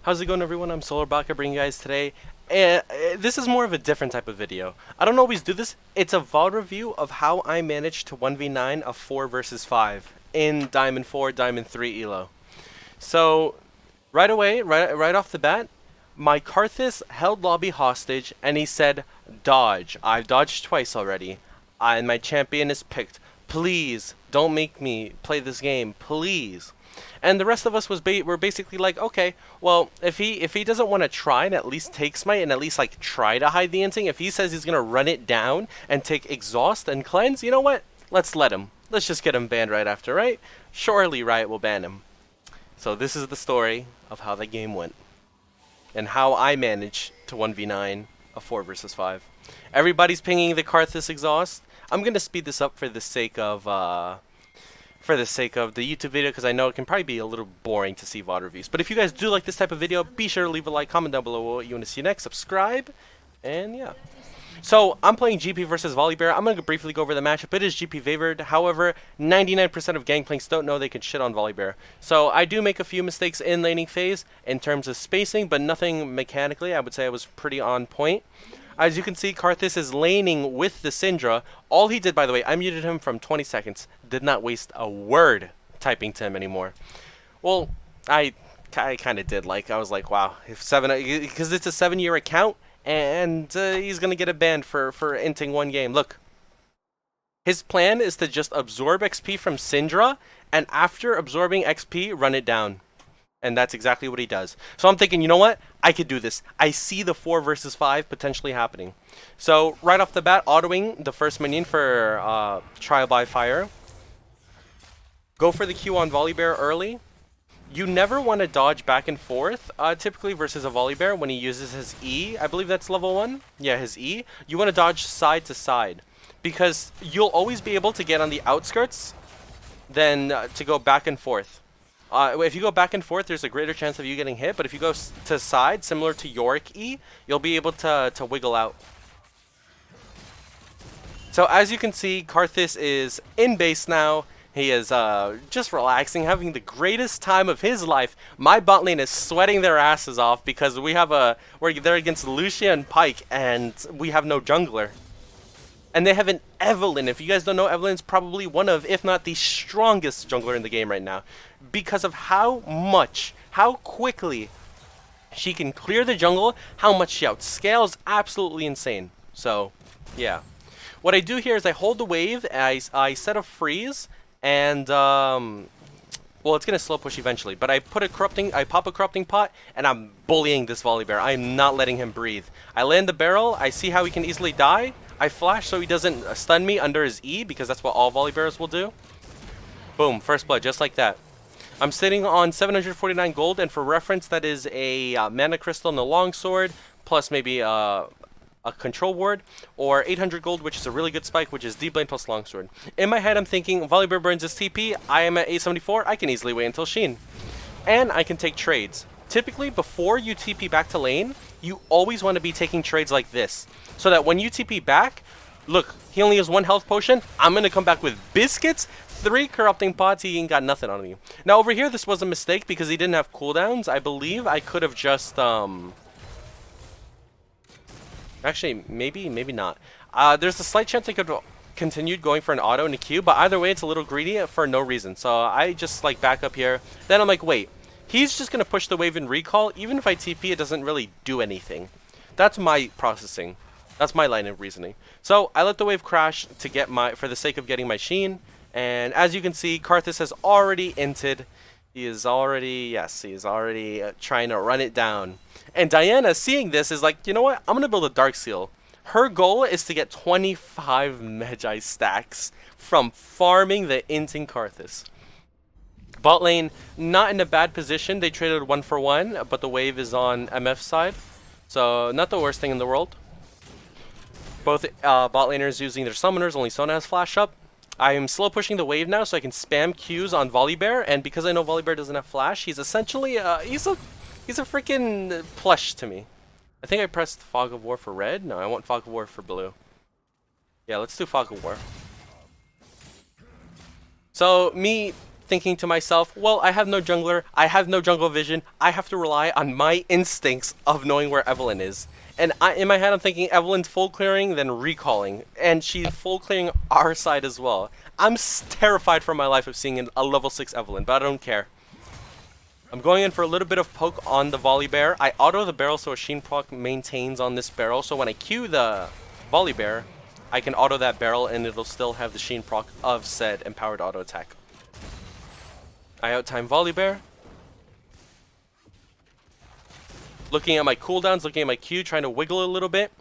How's it going, everyone? I'm Solarbacca bringing you guys today. This is more of a different type of video. I don't always do this. It's a VOD review of how I managed to 1v9 a 4 versus 5 in Diamond 4, Diamond 3 Elo. So, right away, right off the bat, my Karthus held lobby hostage and he said, dodge. I've dodged twice already. And my champion is picked. Please, don't make me play this game. Please. And the rest of us were basically like, okay, well, if he doesn't want to try and at least take smite and at least like try to hide the inting, if he says he's gonna run it down and take exhaust and cleanse, you know what? Let's let him. Let's just get him banned right after, right? Surely Riot will ban him. So this is the story of how the game went and how I managed to 1v9 a 4 versus 5. Everybody's pinging the Karthus exhaust. I'm gonna speed this up for the sake of the YouTube video, because I know it can probably be a little boring to see VOD reviews. But if you guys do like this type of video, be sure to leave a like, comment down below what you want to see next, subscribe, and yeah. So, I'm playing GP versus Volibear. I'm going to briefly go over the matchup. It is GP favored. However, 99% of Gangplanks don't know they can shit on Volibear. So, I do make a few mistakes in laning phase in terms of spacing, but nothing mechanically. I would say I was pretty on point. As you can see, Karthus is laning with the Syndra. All he did, by the way, I muted him from 20 seconds. Did not waste a word typing to him anymore. Well, I kind of did. Like, I was like, wow, if because it's a 7-year account, and he's gonna get a ban for inting one game. Look, his plan is to just absorb XP from Syndra, and after absorbing XP, run it down. And that's exactly what he does. So I'm thinking, you know what? I could do this. I see the 4 versus 5 potentially happening. So right off the bat, autoing the first minion for Trial by Fire. Go for the Q on Volibear early. You never want to dodge back and forth, typically versus a Volibear when he uses his E. I believe that's level 1. Yeah, his E. You want to dodge side to side, because you'll always be able to get on the outskirts than to go back and forth. If you go back and forth, there's a greater chance of you getting hit, but if you go to side, similar to Yorick E, you'll be able to wiggle out. So as you can see, Karthus is in base now. He is just relaxing, having the greatest time of his life. My bot lane is sweating their asses off because we're there against Lucia and Pyke, and we have no jungler. And they have an Evelynn. If you guys don't know, Evelyn's probably one of, if not the strongest jungler in the game right now, because of how quickly she can clear the jungle, how much she outscales, absolutely insane. So, yeah. What I do here is I hold the wave, I set a freeze, and well, it's gonna slow push eventually, but I pop a corrupting pot, and I'm bullying this Volibear. I'm not letting him breathe. I land the barrel, I see how he can easily die. I flash so he doesn't stun me under his E, because that's what all Volibears will do. Boom, first blood, just like that. I'm sitting on 749 gold, and for reference, that is a mana crystal and a longsword, plus maybe a control ward, or 800 gold, which is a really good spike, which is deep lane plus longsword. In my head, I'm thinking, Volibear burns his TP, I am at 874, I can easily wait until Sheen. And I can take trades. Typically, before you TP back to lane, you always want to be taking trades like this, so that when you TP back, look, he only has 1 health potion, I'm going to come back with biscuits, 3 corrupting pots, he ain't got nothing on me. Now over here, this was a mistake because he didn't have cooldowns. I believe I could have just, actually, maybe not. There's a slight chance I could have continued going for an auto in the queue, but either way, it's a little greedy for no reason. So I just, like, back up here. Then I'm like, wait, he's just going to push the wave and recall. Even if I TP, it doesn't really do anything. That's my processing. That's my line of reasoning. So I let the wave crash to get for the sake of getting my Sheen. And as you can see, Karthus has already inted. He is already trying to run it down. And Diana, seeing this, is like, you know what? I'm going to build a Dark Seal. Her goal is to get 25 Magi stacks from farming the inting Karthus. Bot lane, not in a bad position. They traded 1 for 1, but the wave is on MF's side. So, not the worst thing in the world. Both bot laners using their summoners, only Sona has flash up. I am slow pushing the wave now so I can spam Qs on Volibear, and because I know Volibear doesn't have flash, he's essentially, he's a freaking plush to me. I think I pressed Fog of War for red. No, I want Fog of War for blue. Yeah, let's do Fog of War. So me thinking to myself, well, I have no jungler, I have no jungle vision, I have to rely on my instincts of knowing where Evelynn is. And in my head, I'm thinking Evelyn's full clearing, then recalling, and she's full clearing our side as well. I'm terrified for my life of seeing a level 6 Evelynn, but I don't care. I'm going in for a little bit of poke on the Volibear. I auto the barrel so a Sheen proc maintains on this barrel, so when I Q the Volibear, I can auto that barrel and it'll still have the Sheen proc of said empowered auto attack. I outtime Volibear. Looking at my cooldowns, looking at my Q, trying to wiggle a little bit.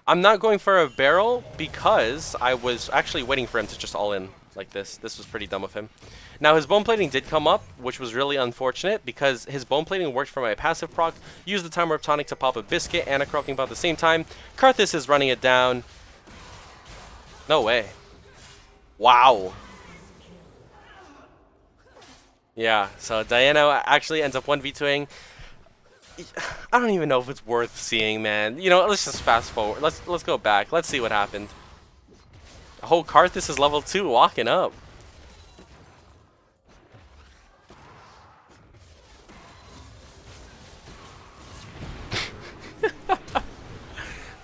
I'm not going for a barrel because I was actually waiting for him to just all in like this. This was pretty dumb of him. Now his bone plating did come up, which was really unfortunate because his bone plating worked for my passive proc. Used the Time Warp Tonic to pop a Biscuit and a Croaking Ball at the same time. Karthus is running it down. No way. Wow. Yeah, so Diana actually ends up 1v2ing. I don't even know if it's worth seeing, man. You know, let's just fast forward. Let's go back. Let's see what happened. Oh, Karthus is level 2, walking up.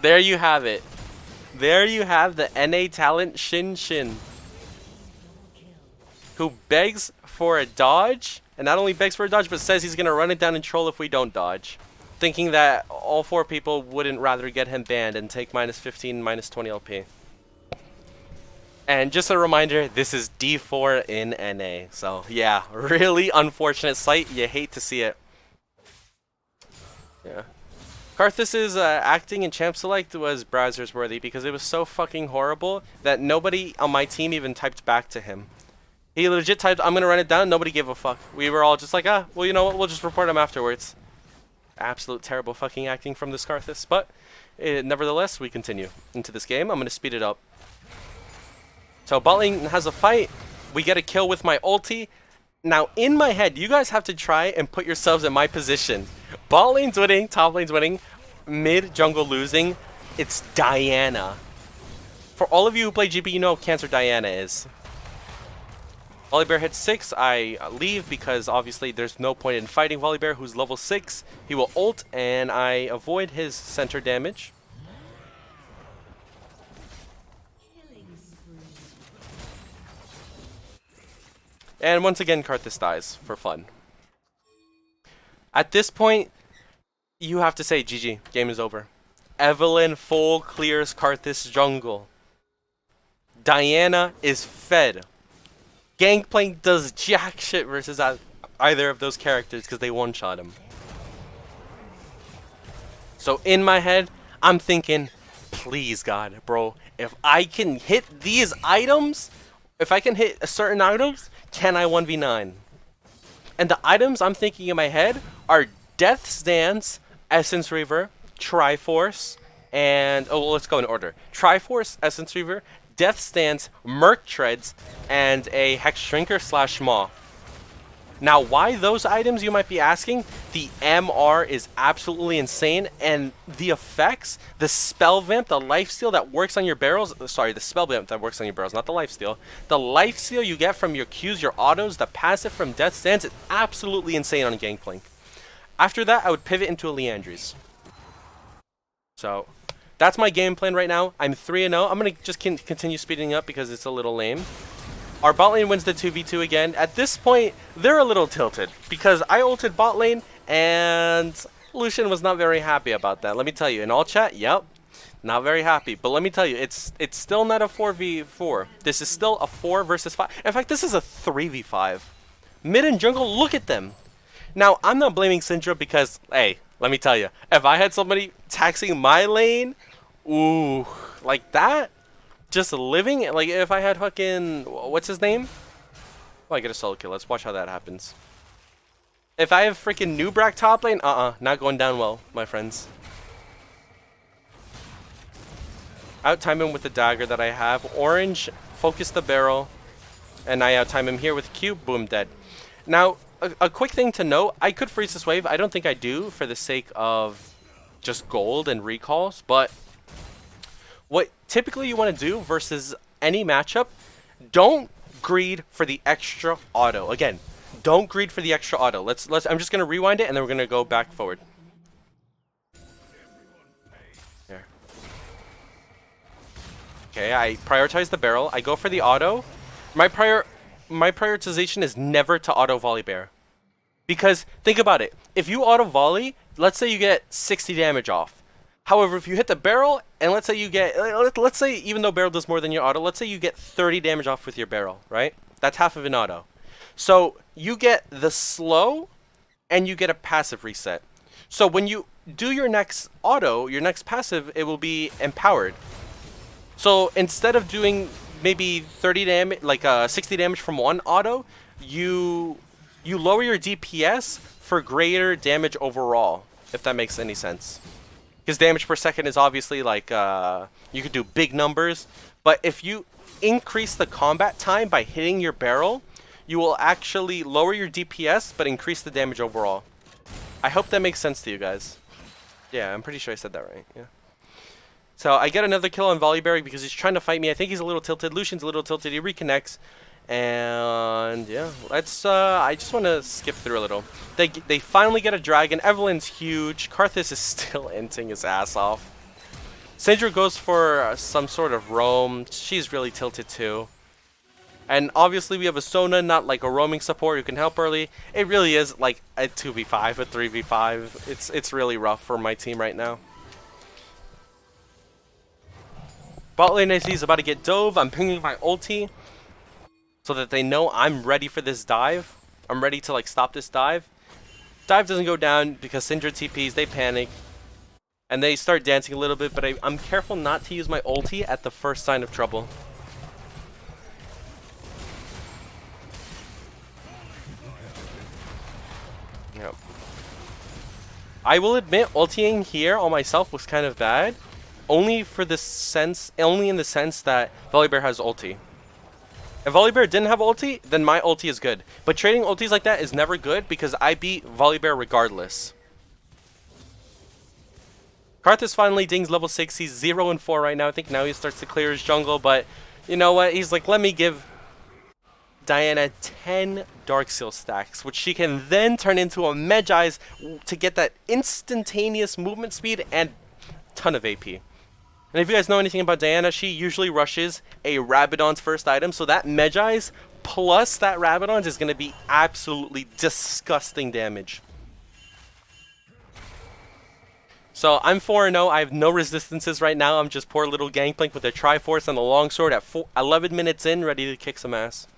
There you have it. There you have the NA talent Shin Shin, who begs for a dodge, and not only begs for a dodge, but says he's going to run it down and troll if we don't dodge. Thinking that all 4 people wouldn't rather get him banned and take minus 15, minus 20 LP. And just a reminder, this is D4 in NA. So yeah, really unfortunate sight. You hate to see it. Yeah. Karthus's acting in Champ Select was browsers worthy because it was so fucking horrible that nobody on my team even typed back to him. He legit typed, I'm gonna run it down, nobody gave a fuck. We were all just like, ah, well, you know what, we'll just report him afterwards. Absolute terrible fucking acting from this Karthus, but nevertheless, we continue into this game. I'm gonna speed it up. So bot lane has a fight, we get a kill with my ulti. Now in my head, you guys have to try and put yourselves in my position. Bot lane's winning, top lane's winning, mid jungle losing. It's Diana. For all of you who play GP, you know how Cancer Diana is. Volibear hits 6, I leave because obviously there's no point in fighting Volibear, who's level 6. He will ult and I avoid his center damage. And once again, Karthus dies for fun. At this point, you have to say GG, game is over. Evelynn full clears Karthus jungle. Diana is fed. Gangplank does jack shit versus either of those characters because they one-shot him. So in my head, I'm thinking, please God, bro, if I can hit these items, if I can hit certain items, can I 1v9? And the items I'm thinking in my head are Death's Dance, Essence Reaver, Triforce, and oh, let's go in order. Triforce, Essence Reaver, Death's Dance, Merc Treads, and a Hex Shrinker / Maw. Now, why those items, you might be asking? The MR is absolutely insane, and the effects, the Spell Vamp, the Lifesteal that works on your barrels, sorry, the Spell Vamp that works on your barrels, not the Lifesteal. The Lifesteal you get from your Qs, your autos, the passive from Death's Dance is absolutely insane on Gangplank. After that, I would pivot into a Liandry's. So that's my game plan right now. I'm 3-0. I'm going to just continue speeding up because it's a little lame. Our bot lane wins the 2v2 again. At this point, they're a little tilted because I ulted bot lane and Lucian was not very happy about that. Let me tell you, in all chat, yep, not very happy. But let me tell you, it's still not a 4v4. This is still a 4 versus 5. In fact, this is a 3v5. Mid and jungle, look at them. Now, I'm not blaming Syndra because, hey, let me tell you, if I had somebody taxing my lane, ooh, like that, just living, like if I had fucking, what's his name? Oh, I get a solo kill. Let's watch how that happens. If I have freaking Nubrak top lane, not going down well, my friends. Outtime him with the dagger that I have. Orange, focus the barrel, and I outtime him here with Q, boom, dead. Now, a quick thing to note, I could freeze this wave. I don't think I do for the sake of just gold and recalls, but what typically you want to do versus any matchup, don't greed for the extra auto. Again, don't greed for the extra auto. I'm just gonna rewind it and then we're gonna go back forward. Here. Okay, I prioritize the barrel. I go for the auto. My prioritization is never to auto volley bear. Because think about it. If you auto volley, let's say you get 60 damage off. However, if you hit the barrel, and let's say you get, let's say even though barrel does more than your auto, let's say you get 30 damage off with your barrel, right? That's half of an auto. So you get the slow, and you get a passive reset. So when you do your next auto, your next passive, it will be empowered. So instead of doing maybe 30 damage, like 60 damage from one auto, you lower your DPS for greater damage overall, if that makes any sense. Because damage per second is obviously like, you could do big numbers, but if you increase the combat time by hitting your barrel, you will actually lower your DPS, but increase the damage overall. I hope that makes sense to you guys. Yeah, I'm pretty sure I said that right, yeah. So I get another kill on Volleyberry because he's trying to fight me. I think he's a little tilted. Lucian's a little tilted. He reconnects. And yeah, let's I just want to skip through a little. They finally get a dragon. Evelyn's huge. Karthus is still inting his ass off. Syndra goes for some sort of roam. She's really tilted too. And obviously we have a Sona, not like a roaming support who can help early. It really is like a 2v5, a 3v5. It's really rough for my team right now. Bot lane AC is about to get dove. I'm pinging my ulti so that they know I'm ready for this dive. I'm ready to like stop this dive. Dive doesn't go down because Syndra TPs, they panic. And they start dancing a little bit, but I'm careful not to use my ulti at the first sign of trouble. Yep. I will admit, ultiing here on myself was kind of bad. Only in the sense that Volibear has ulti. If Volibear didn't have ulti, then my ulti is good. But trading ultis like that is never good because I beat Volibear regardless. Karthus finally dings level 6. He's 0 and 4 right now. I think now he starts to clear his jungle, but you know what? He's like, let me give Diana 10 Darkseal stacks, which she can then turn into a Medjai's to get that instantaneous movement speed and ton of AP. And if you guys know anything about Diana, she usually rushes a Rabadon's first item, so that Medjai's plus that Rabadon's is going to be absolutely disgusting damage. So I'm 4-0, I have no resistances right now, I'm just poor little Gangplank with a Triforce and a Longsword at 11 minutes in, ready to kick some ass.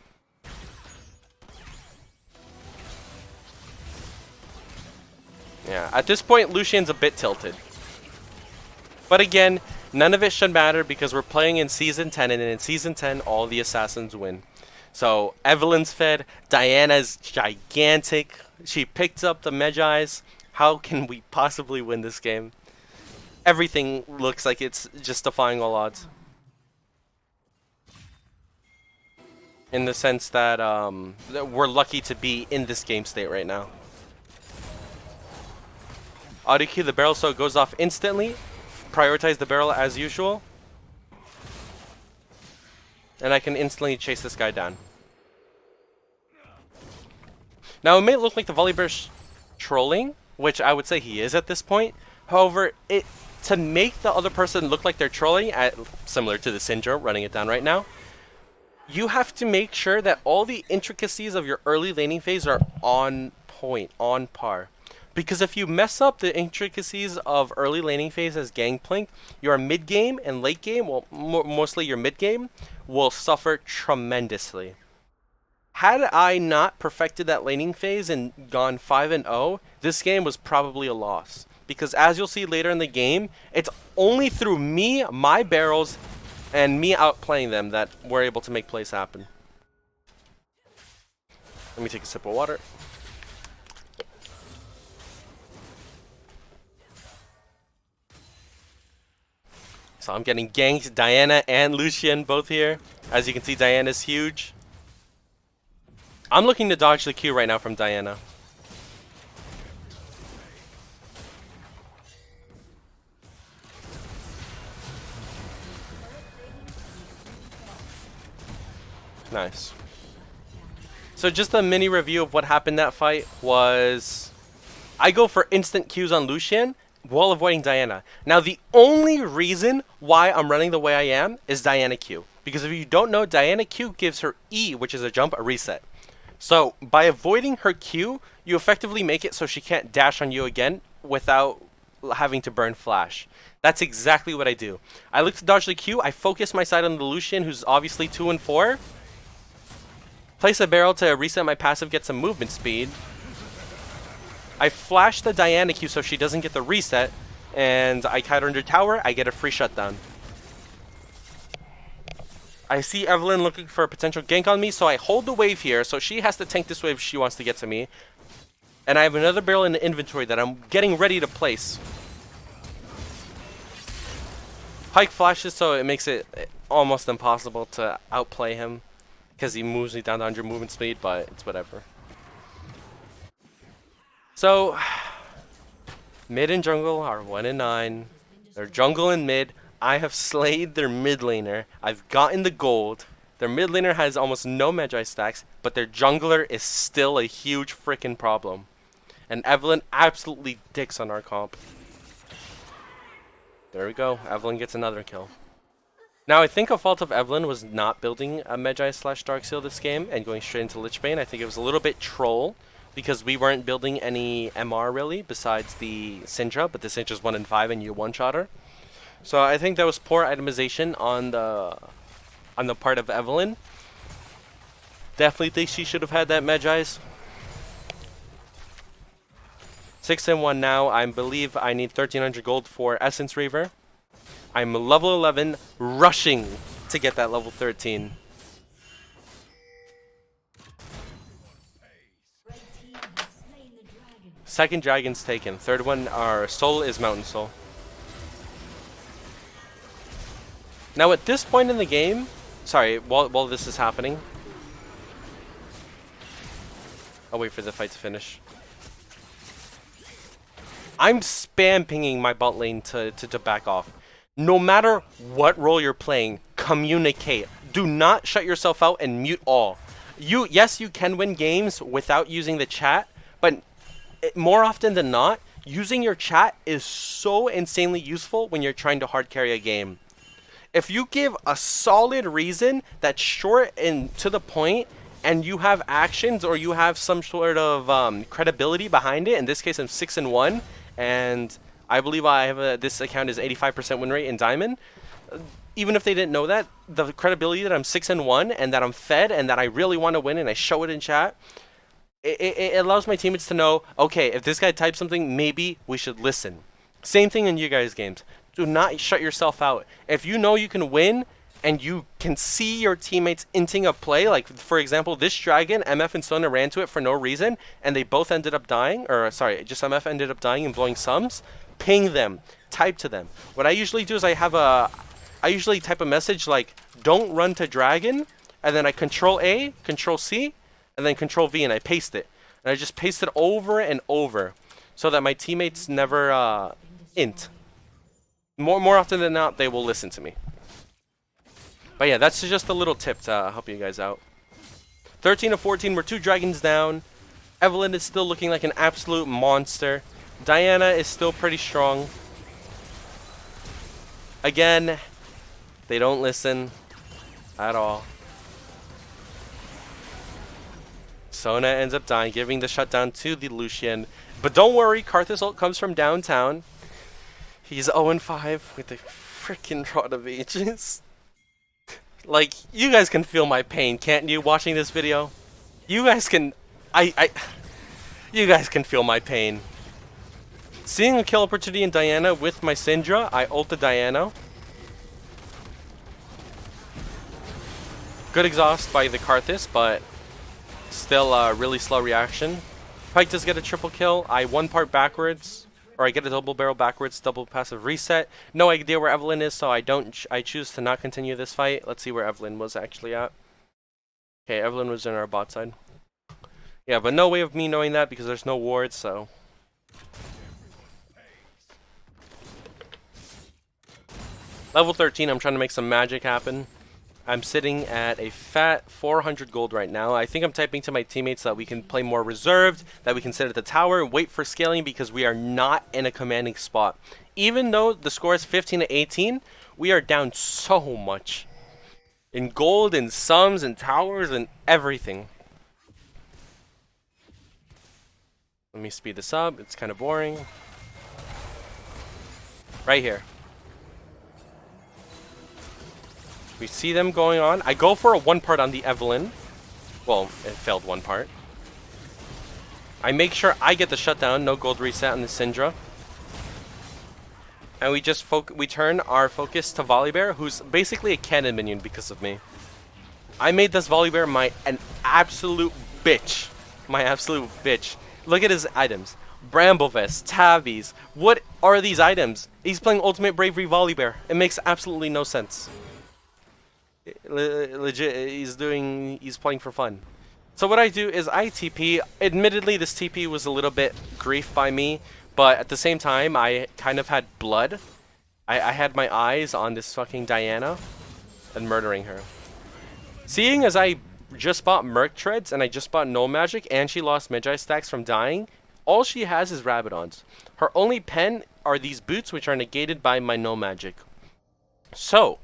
Yeah, at this point Lucian's a bit tilted. But again, none of it should matter because we're playing in Season 10, and in Season 10, all the assassins win. So, Evelyn's fed, Diana's gigantic, she picked up the Medjai's. How can we possibly win this game? Everything looks like it's just defying all odds. In the sense that we're lucky to be in this game state right now. Auto Q the barrel so it goes off instantly. Prioritize the barrel as usual. And I can instantly chase this guy down. Now it may look like the Volibear's trolling, which I would say he is at this point. However, to make the other person look like they're trolling, similar to the Syndra running it down right now, you have to make sure that all the intricacies of your early laning phase are on point, on par. Because if you mess up the intricacies of early laning phase as Gangplank, your mid game and late game, well, mostly your mid game, will suffer tremendously. Had I not perfected that laning phase and gone 5-0, this game was probably a loss. Because as you'll see later in the game, it's only through me, my barrels, and me outplaying them that we're able to make plays happen. Let me take a sip of water. So I'm getting ganked, Diana and Lucian both here. As you can see, Diana's huge. I'm looking to dodge the Q right now from Diana. Nice. So just a mini review of what happened that fight was I go for instant Qs on Lucian while avoiding Diana. Now the only reason why I'm running the way I am is Diana Q. Because if you don't know, Diana Q gives her E, which is a jump, a reset. So by avoiding her Q, you effectively make it so she can't dash on you again without having to burn flash. That's exactly what I do. I look to dodge the Q, I focus my side on the Lucian, who's obviously 2 and 4. Place a barrel to reset my passive, get some movement speed. I flash the Diana Q so she doesn't get the reset, and I kite her under tower, I get a free shutdown. I see Evelyn looking for a potential gank on me, so I hold the wave here, so she has to tank this wave if she wants to get to me. And I have another barrel in the inventory that I'm getting ready to place. Pike flashes, so it makes it almost impossible to outplay him, because he moves me down to 100 movement speed, but it's whatever. So, mid and jungle are 1 and 9. They're jungle and mid. I have slayed their mid laner. I've gotten the gold. Their mid laner has almost no Magi stacks, but their jungler is still a huge freaking problem. And Evelyn absolutely dicks on our comp. There we go. Evelyn gets another kill. Now, I think a fault of Evelyn was not building a Magi/Darkseal this game and going straight into Lichbane. I think it was a little bit troll, because we weren't building any MR really, besides the Syndra, but the Syndra's 1 and 5 and you one-shot her. So I think that was poor itemization on the part of Evelyn. Definitely think she should have had that Magi's. 6 and 1 now. I believe I need 1300 gold for Essence Reaver. I'm level 11, rushing to get that level 13. Second dragon's taken. Third one, our soul is Mountain Soul. Now at this point in the game, sorry, while this is happening, I'll wait for the fight to finish. I'm spam pinging my bot lane to back off. No matter what role you're playing, communicate. Do not shut yourself out and mute all. Yes, you can win games without using the chat, but more often than not, using your chat is so insanely useful when you're trying to hard carry a game. If you give a solid reason that's short and to the point, and you have actions or you have some sort of credibility behind it, in this case I'm 6 and 1, and I believe I have this account is 85% win rate in Diamond. Even if they didn't know that, the credibility that I'm 6 and 1 and that I'm fed and that I really want to win and I show it in chat, it allows my teammates to know, okay, if this guy types something, maybe we should listen. Same thing in you guys' games. Do not shut yourself out. If you know you can win and you can see your teammates inting a play, like for example, this dragon, MF and Sona ran to it for no reason and they both ended up dying, or sorry, just MF ended up dying and blowing sums, ping them, type to them. What I usually do is I usually type a message like, don't run to dragon, and then I control A, control C, and then control V and I paste it. And I just paste it over and over so that my teammates never int. More often than not, they will listen to me. But yeah, that's just a little tip to help you guys out. 13 to 14, we're 2 dragons down. Evelyn is still looking like an absolute monster. Diana is still pretty strong. Again, they don't listen at all. Sona ends up dying, giving the shutdown to the Lucian. But don't worry, Karthus ult comes from downtown. He's 0-5 with the freaking Rod of Ages. Like, you guys can feel my pain, can't you, watching this video? You guys can... you guys can feel my pain. Seeing a kill opportunity in Diana with my Syndra, I ult the Diana. Good exhaust by the Karthus, but still a really slow reaction. Pike does get a triple kill. I one part backwards, or I get a double barrel backwards, double passive reset. No idea where Evelyn is, so I choose to not continue this fight. Let's see where Evelyn was actually at. Okay, Evelyn was in our bot side. Yeah, but no way of me knowing that because there's no wards, so... Level 13, I'm trying to make some magic happen. I'm sitting at a fat 400 gold right now. I think I'm typing to my teammates that we can play more reserved, that we can sit at the tower and wait for scaling because we are not in a commanding spot. Even though the score is 15 to 18, we are down so much. In gold, and sums, and towers, and everything. Let me speed this up. It's kind of boring. Right here. We see them going on. I go for a one part on the Evelyn. Well, it failed one part. I make sure I get the shutdown. No gold reset on the Syndra. And we just we turn our focus to Volibear, who's basically a cannon minion because of me. I made this Volibear an absolute bitch. My absolute bitch. Look at his items. Bramble Vest, Tabbies. What are these items? He's playing Ultimate Bravery Volibear. It makes absolutely no sense. Legit, he's playing for fun. So what I do is I TP. Admittedly, this TP was a little bit grief by me, but at the same time, I kind of had blood. I had my eyes on this fucking Diana and murdering her. Seeing as I just bought Merc Treads and I just bought No Magic and she lost Magi stacks from dying, all she has is Rabadons. Her only pen are these boots, which are negated by my No Magic. So,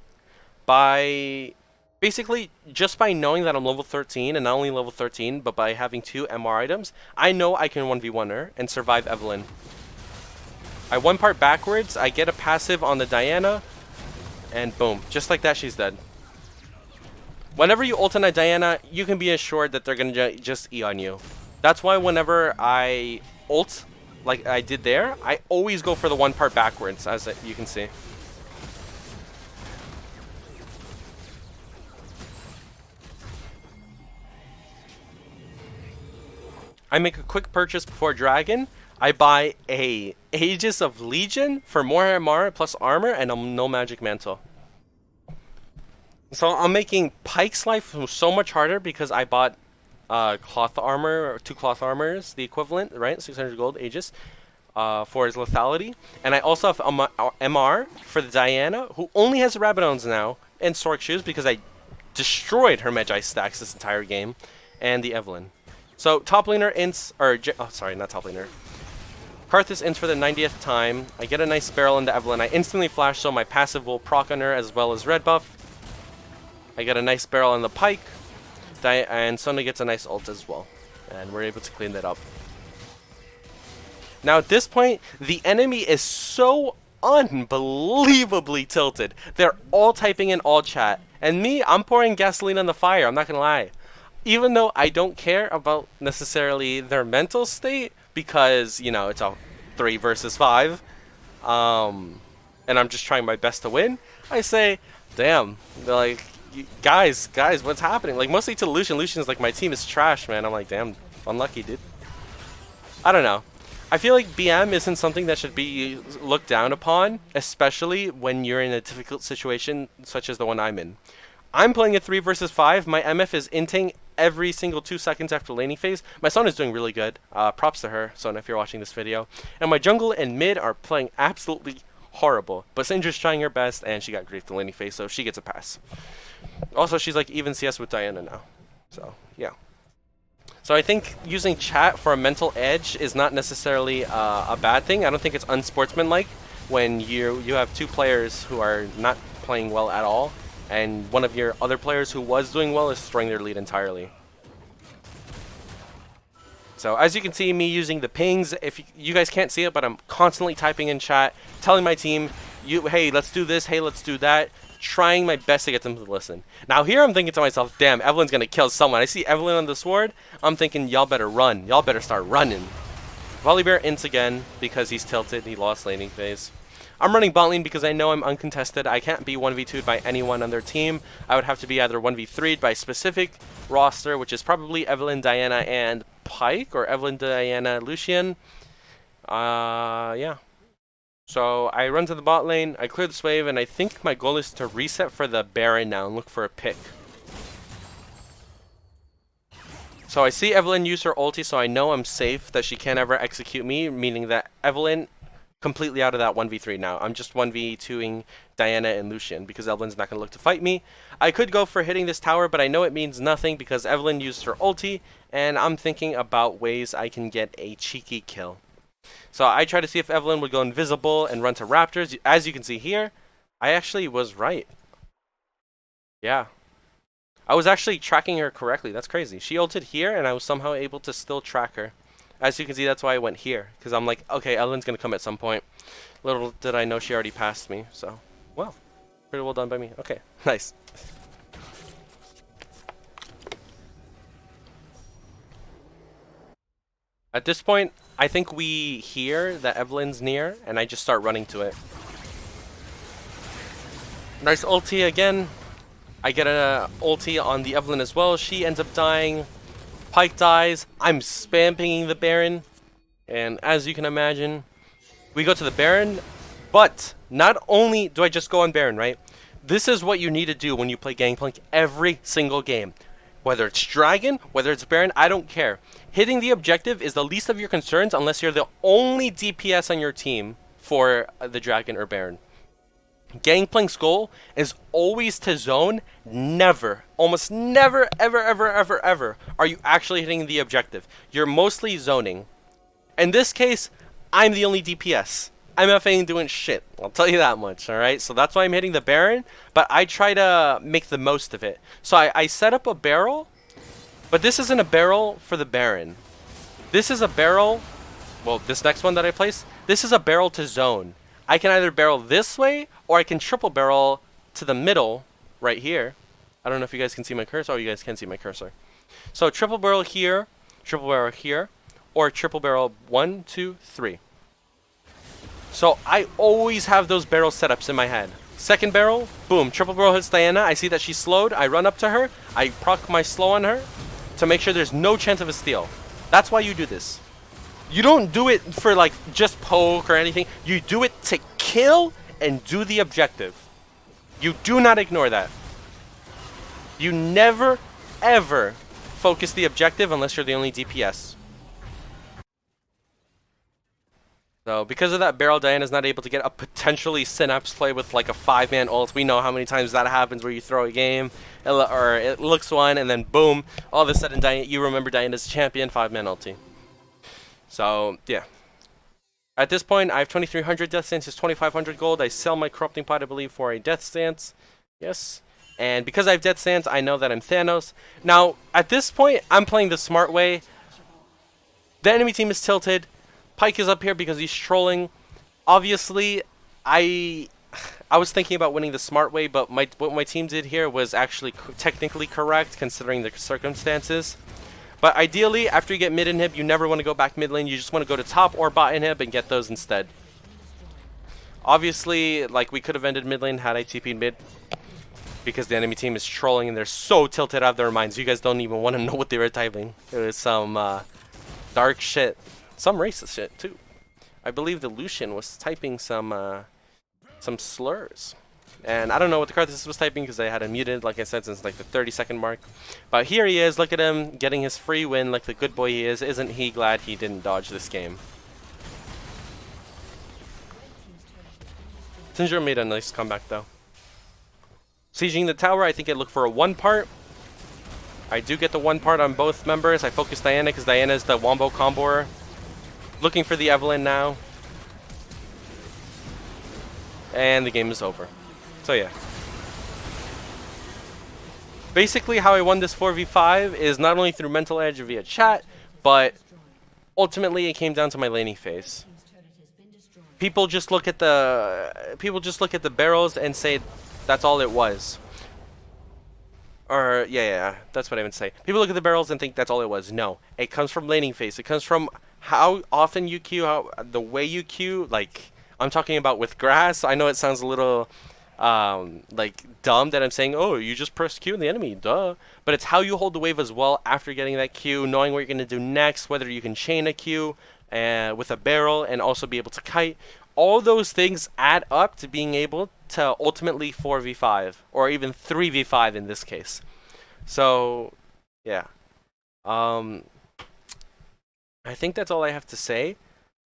basically, just by knowing that I'm level 13, and not only level 13, but by having 2 MR items, I know I can 1v1 her and survive Evelyn. I one part backwards, I get a passive on the Diana, and boom. Just like that, she's dead. Whenever you ult on a Diana, you can be assured that they're going to just E on you. That's why whenever I ult, like I did there, I always go for the one part backwards, as you can see. I make a quick purchase before Dragon. I buy a Aegis of Legion for more MR plus armor and a No Magic Mantle. So I'm making Pike's life so much harder because I bought cloth armor, or 2 cloth armors, the equivalent, right? 600 gold Aegis for his lethality. And I also have MR for the Diana, who only has Rabadons now, and Sork Shoes because I destroyed her Magi stacks this entire game, and the Evelyn. So top laner ints, or oh sorry, not top laner. Karthus ints for the 90th time. I get a nice barrel into Evelyn. I instantly flash, so my passive will proc on her as well as red buff. I get a nice barrel on the Pike, and Sona gets a nice ult as well. And we're able to clean that up. Now at this point, the enemy is so unbelievably tilted. They're all typing in all chat. And me, I'm pouring gasoline on the fire, I'm not gonna lie. Even though I don't care about necessarily their mental state, because, you know, it's a 3 versus 5, and I'm just trying my best to win, I say, damn, like, guys, what's happening? Like, mostly to Lucian. Lucian's like, my team is trash, man. I'm like, damn, unlucky, dude. I don't know. I feel like BM isn't something that should be looked down upon, especially when you're in a difficult situation such as the one I'm in. I'm playing a 3 versus 5. My MF is inting every single 2 seconds after laning phase. My Sona is doing really good. Props to her, Sona, if you're watching this video. And my jungle and mid are playing absolutely horrible. But Syndra's trying her best, and she got griefed the laning phase, so she gets a pass. Also, she's like even CS with Diana now. So, yeah. So I think using chat for a mental edge is not necessarily a bad thing. I don't think it's unsportsmanlike when you have 2 players who are not playing well at all, and one of your other players who was doing well is throwing their lead entirely. So as you can see, me using the pings, if you guys can't see it, but I'm constantly typing in chat, telling my team, hey, let's do this, hey, let's do that, trying my best to get them to listen. Now here I'm thinking to myself, damn, Evelyn's going to kill someone. I see Evelyn on the sword, I'm thinking, y'all better run. Y'all better start running. Volibear ints again because he's tilted, he lost laning phase. I'm running bot lane because I know I'm uncontested. I can't be 1v2'd by anyone on their team. I would have to be either 1v3'd by a specific roster, which is probably Evelyn, Diana, and Pike, or Evelyn, Diana, Lucian. Yeah. So I run to the bot lane, I clear this wave, and I think my goal is to reset for the Baron now and look for a pick. So I see Evelyn use her ulti, so I know I'm safe, that she can't ever execute me, meaning that Evelyn completely out of that 1v3 now. I'm just 1v2ing Diana and Lucian because Evelyn's not going to look to fight me. I could go for hitting this tower, but I know it means nothing because Evelyn used her ulti, and I'm thinking about ways I can get a cheeky kill. So I try to see if Evelyn would go invisible and run to Raptors. As you can see here, I actually was right. Yeah. I was actually tracking her correctly. That's crazy. She ulted here, and I was somehow able to still track her. As you can see, that's why I went here. Because I'm like, okay, Evelyn's going to come at some point. Little did I know she already passed me. So, well, pretty well done by me. Okay, nice. At this point, I think we hear that Evelyn's near, and I just start running to it. Nice ulti again. I get an ulti on the Evelyn as well. She ends up dying. Pyke dies. I'm spam pinging the Baron. And as you can imagine, we go to the Baron. But not only do I just go on Baron, right? This is what you need to do when you play Gangplank every single game. Whether it's Dragon, whether it's Baron, I don't care. Hitting the objective is the least of your concerns unless you're the only DPS on your team for the Dragon or Baron. Gangplank's goal is always to zone. Never, almost never, ever are you actually hitting the objective. You're mostly zoning. In this case, I'm the only DPS. I'm not doing shit. I'll tell you that much, alright? So that's why I'm hitting the Baron, but I try to make the most of it. So I set up a barrel, but this isn't a barrel for the Baron. This is a barrel, well, this next one that I place, this is a barrel to zone. I can either barrel this way, or I can triple barrel to the middle, right here. I don't know if you guys can see my cursor. Oh, you guys can see my cursor. So triple barrel here, or triple barrel 1, 2, 3. So I always have those barrel setups in my head. Second barrel, boom, triple barrel hits Diana. I see that she's slowed. I run up to her. I proc my slow on her to make sure there's no chance of a steal. That's why you do this. You don't do it for like just poke or anything. You do it to kill and do the objective. You do not ignore that. You never, ever focus the objective unless you're the only DPS. So because of that barrel, Diana's not able to get a potentially Synapse play with like a 5-man ult. We know how many times that happens where you throw a game, or it looks one, and then boom, all of a sudden you remember Diana's champion 5-man ulti. So, yeah. At this point, I have 2,300 death stance, is 2,500 gold. I sell my corrupting pot, I believe, for a death stance. Yes. And because I have death stance, I know that I'm Thanos. Now, at this point, I'm playing the smart way. The enemy team is tilted. Pyke is up here because he's trolling. Obviously, I was thinking about winning the smart way, but what my team did here was actually technically correct considering the circumstances. But ideally, after you get mid inhib, you never want to go back mid lane. You just want to go to top or bot inhib and get those instead. Obviously, like we could have ended mid lane had I TP'd mid, because the enemy team is trolling and they're so tilted out of their minds. You guys don't even want to know what they were typing. It was some dark shit. Some racist shit, too. I believe the Lucian was typing some slurs. And I don't know what the Karthus was typing because I had him muted, like I said, since like the 30-second mark. But here he is, look at him, getting his free win like the good boy he is. Isn't he glad he didn't dodge this game? Sinjiro made a nice comeback, though. Sieging the tower, I think I look for a 1-part. I do get the 1-part on both members. I focus Diana because Diana is the wombo comboer. Looking for the Evelyn now. And the game is over. So yeah. Basically how I won this 4v5 is not only through mental edge via chat, but ultimately it came down to my laning phase. People just look at the barrels and say that's all it was. Or yeah, that's what I would say. People look at the barrels and think that's all it was. No, it comes from laning phase. It comes from how often you queue, the way you queue. Like I'm talking about with grass. I know it sounds a little like dumb that I'm saying, oh, you just press Q in the enemy, duh. But it's how you hold the wave as well after getting that Q, knowing what you're gonna do next, whether you can chain a Q with a barrel and also be able to kite. All those things add up to being able to ultimately 4v5 or even 3v5 in this case. So yeah, I think that's all I have to say.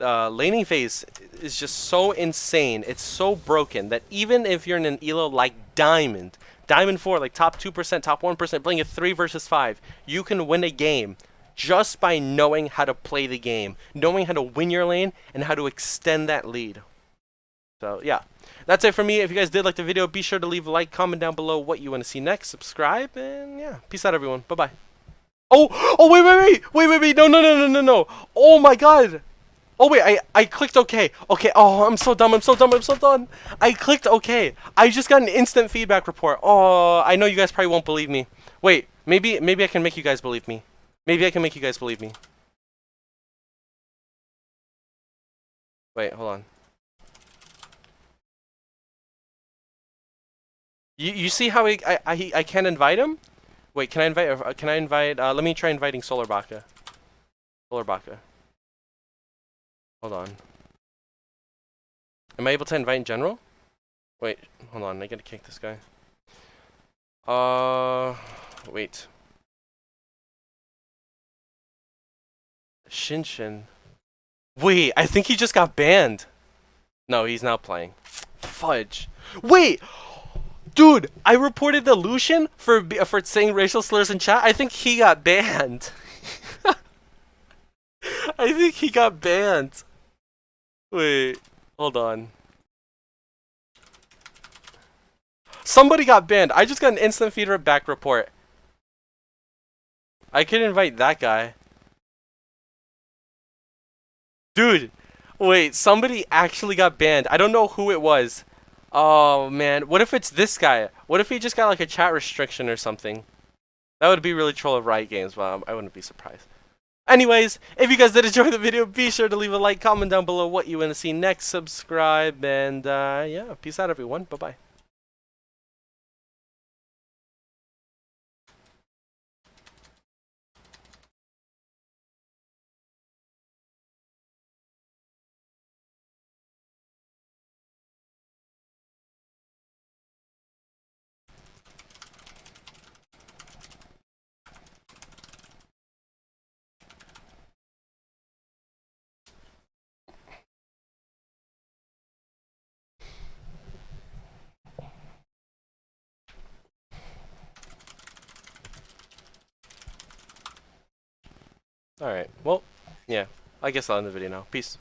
laning phase is just so insane. It's so broken that even if you're in an elo like Diamond 4, like top 2%, top 1%, playing a 3 versus 5, you can win a game just by knowing how to play the game, knowing how to win your lane, and how to extend that lead. So, yeah. That's it for me. If you guys did like the video, be sure to leave a like, comment down below what you want to see next, subscribe, and yeah. Peace out, everyone. Bye-bye. Oh, wait, no. Oh my god. Oh wait, I clicked OK. Okay, oh, I'm so dumb, I'm so done. I clicked OK. I just got an instant feedback report. Oh, I know you guys probably won't believe me. Wait, maybe I can make you guys believe me. Maybe I can make you guys believe me. Wait, hold on. You see how I can't invite him? Wait, can I invite let me try inviting Solarbacca. Solarbacca. Hold on. Am I able to invite in general? Wait, hold on, I gotta kick this guy. Wait. Shinshin. Wait, I think he just got banned. No, he's not playing. Fudge. Wait! Dude, I reported the Lucian for saying racial slurs in chat. I think he got banned. I think he got banned. Wait, hold on. Somebody got banned. I just got an instant feedback report. I could invite that guy. Dude, wait, somebody actually got banned. I don't know who it was. Oh, man. What if it's this guy? What if he just got like a chat restriction or something? That would be really troll of Riot Games, but I wouldn't be surprised. Anyways, if you guys did enjoy the video, be sure to leave a like, comment down below what you want to see next, subscribe, and yeah, peace out, everyone. Bye-bye. Alright, well, yeah, I guess I'll end the video now. Peace.